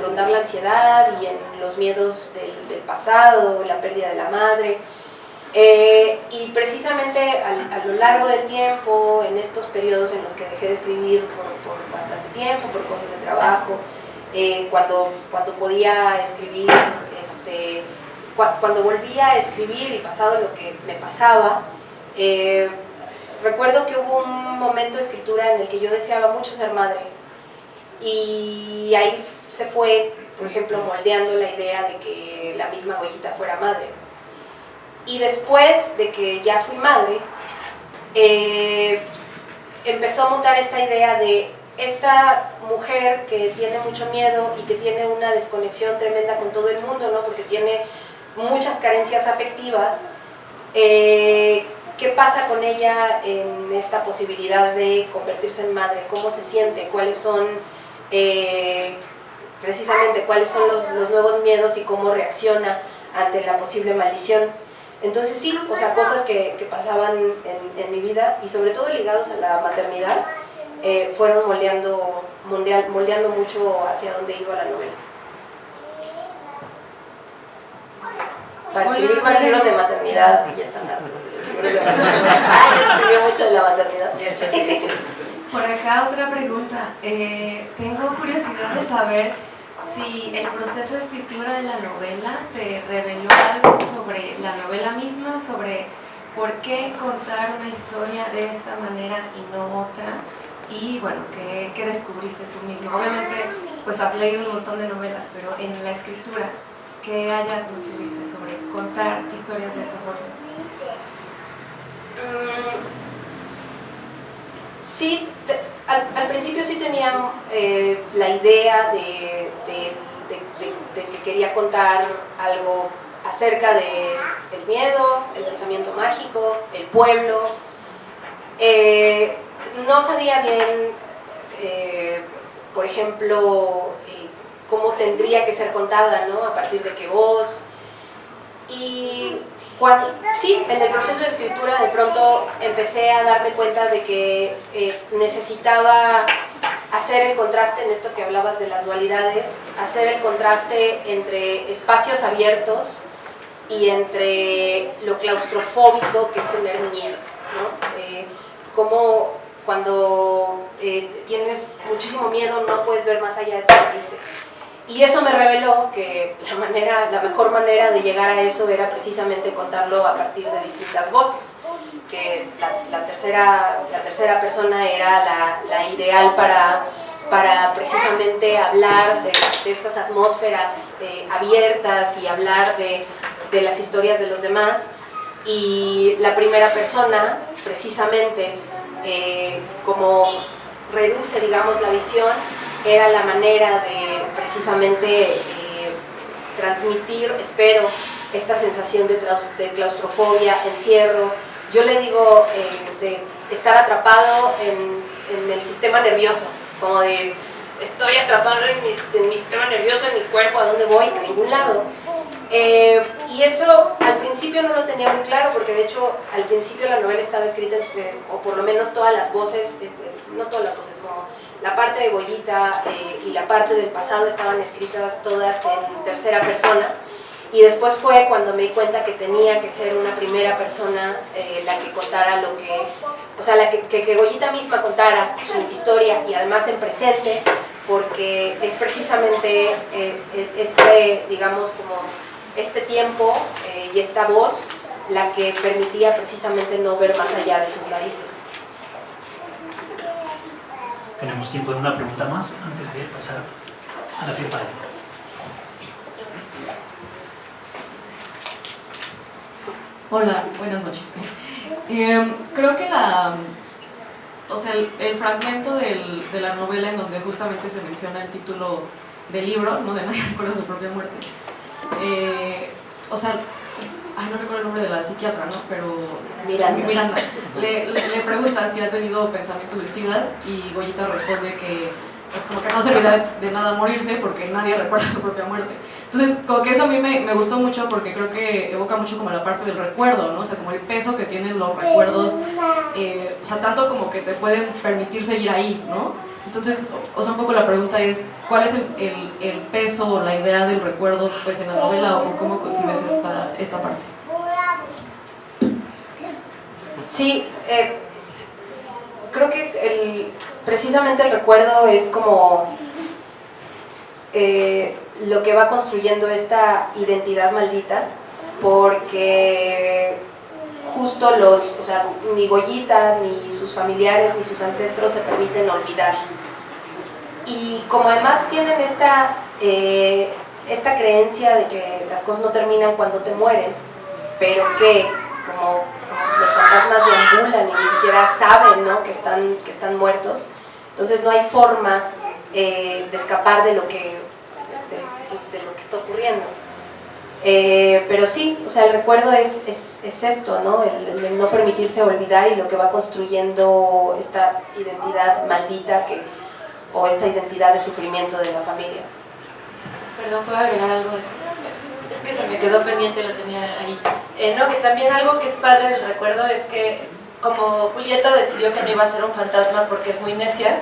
rondar la ansiedad y en los miedos del pasado, la pérdida de la madre. Y precisamente a lo largo del tiempo, en estos periodos en los que dejé de escribir por bastante tiempo, por cosas de trabajo, cuando podía escribir, cuando volvía a escribir y pasado lo que me pasaba, recuerdo que hubo un momento de escritura en el que yo deseaba mucho ser madre, y ahí se fue, por ejemplo, moldeando la idea de que la misma Goyita fuera madre. Y después de que ya fui madre, empezó a montar esta idea de esta mujer que tiene mucho miedo y que tiene una desconexión tremenda con todo el mundo, ¿no? Porque tiene muchas carencias afectivas. ¿Qué pasa con ella en esta posibilidad de convertirse en madre? ¿Cómo se siente? ¿Cuáles son precisamente cuáles son los nuevos miedos y cómo reacciona ante la posible maldición? Entonces sí, o sea, cosas que pasaban en mi vida y sobre todo ligados a la maternidad, fueron moldeando mucho hacia dónde iba la novela. Para escribir más libros de maternidad, ya están escribió mucho de la maternidad. Por acá otra pregunta. Tengo curiosidad de saber si el proceso de escritura de la novela te reveló algo sobre la novela misma, sobre por qué contar una historia de esta manera y no otra, y bueno, ¿qué descubriste tú mismo? Obviamente, pues has leído un montón de novelas, pero en la escritura, ¿qué hallazgos tuviste sobre contar historias de esta forma? Sí, al principio sí tenía la idea de que quería contar algo acerca del miedo, el pensamiento mágico, el pueblo. No sabía bien, por ejemplo, cómo tendría que ser contada, ¿no? A partir de qué voz. Y sí, en el proceso de escritura de pronto empecé a darme cuenta de que necesitaba hacer el contraste en esto que hablabas de las dualidades, hacer el contraste entre espacios abiertos y entre lo claustrofóbico que es tener miedo, ¿no? Como cuando tienes muchísimo miedo no puedes ver más allá de tus narices. Y eso me reveló que la mejor manera de llegar a eso era precisamente contarlo a partir de distintas voces, que la tercera persona era la ideal para precisamente hablar de estas atmósferas abiertas y hablar de las historias de los demás, y la primera persona precisamente como reduce, digamos, la visión, era la manera de precisamente transmitir, espero, esta sensación de claustrofobia, encierro. Yo le digo de estar atrapado en el sistema nervioso, como de estoy atrapado en mi sistema nervioso, en mi cuerpo, ¿a dónde voy? A ningún lado. Y eso al principio no lo tenía muy claro, porque de hecho al principio la novela estaba escrita, o por lo menos todas las voces, no todas las voces, como la parte de Goyita y la parte del pasado estaban escritas todas en tercera persona, y después fue cuando me di cuenta que tenía que ser una primera persona la que contara lo que, o sea, que Goyita misma contara su historia, y además en presente, porque es precisamente digamos, como este tiempo y esta voz la que permitía precisamente no ver más allá de sus narices. Tenemos tiempo de una pregunta más antes de pasar a la firma del libro. Hola, buenas noches. Creo que el fragmento de la novela en donde justamente se menciona el título del libro, ¿no? De Nadie recuerda su propia muerte. No recuerdo el nombre de la psiquiatra, ¿no? Pero Miranda le pregunta si ha tenido pensamientos suicidas, y Goyita responde que pues como que no se olvida de nada morirse porque nadie recuerda su propia muerte. Entonces, como que eso a mí me gustó mucho, porque creo que evoca mucho como la parte del recuerdo, ¿no? O sea, como el peso que tienen los recuerdos, o sea, tanto como que te pueden permitir seguir ahí, ¿no? Entonces, o sea, un poco la pregunta es, ¿cuál es el peso o la idea del recuerdo pues en la novela, o cómo concibes esta parte? Sí, creo que precisamente el recuerdo es como lo que va construyendo esta identidad maldita, porque justo ni Goyita, ni sus familiares, ni sus ancestros se permiten olvidar. Y como además tienen esta creencia de que las cosas no terminan cuando te mueres, pero que como los fantasmas deambulan y ni siquiera saben, ¿no?, que están muertos, entonces no hay forma de escapar de lo que está ocurriendo. Pero sí, o sea, el recuerdo es esto, ¿no? El no permitirse olvidar, y lo que va construyendo esta identidad maldita o esta identidad de sufrimiento de la familia. Perdón, ¿puedo agregar algo de eso? Es que se me quedó pendiente, lo tenía ahí. No, que también algo que es padre del recuerdo es que como Julieta decidió que no iba a ser un fantasma porque es muy necia,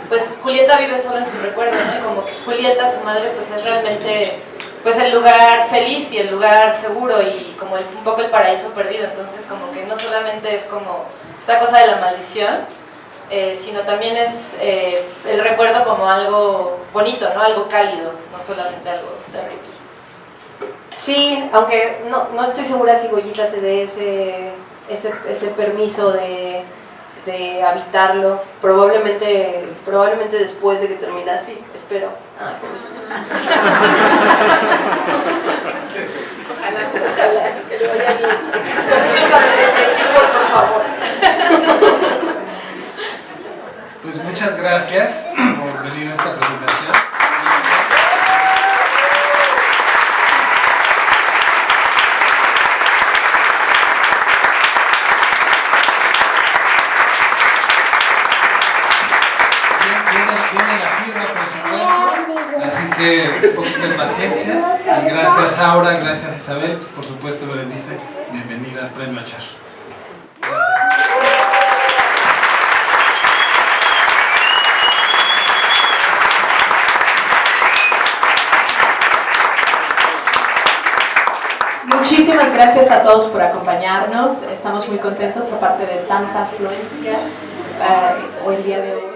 pues Julieta vive solo en su recuerdo, ¿no? Y como que Julieta, su madre, pues es realmente pues el lugar feliz y el lugar seguro, y como un poco el paraíso perdido. Entonces como que no solamente es como esta cosa de la maldición, sino también es el recuerdo como algo bonito, ¿no? Algo cálido, no solamente algo terrible. Sí, aunque no estoy segura si Goyita se dé ese permiso de habitarlo, probablemente después de que termine así, espero. Ay, ojalá que lo vaya bien. Por favor. Pues muchas gracias por venir a esta presentación. Viene la firma, por supuesto, así que un poquito de paciencia. Y gracias Aura, gracias Isabel, por supuesto Berenice, bienvenida al Premio Achar. Gracias. muchísimas gracias a todos por acompañarnos. Estamos muy contentos, aparte de tanta afluencia hoy el día de hoy.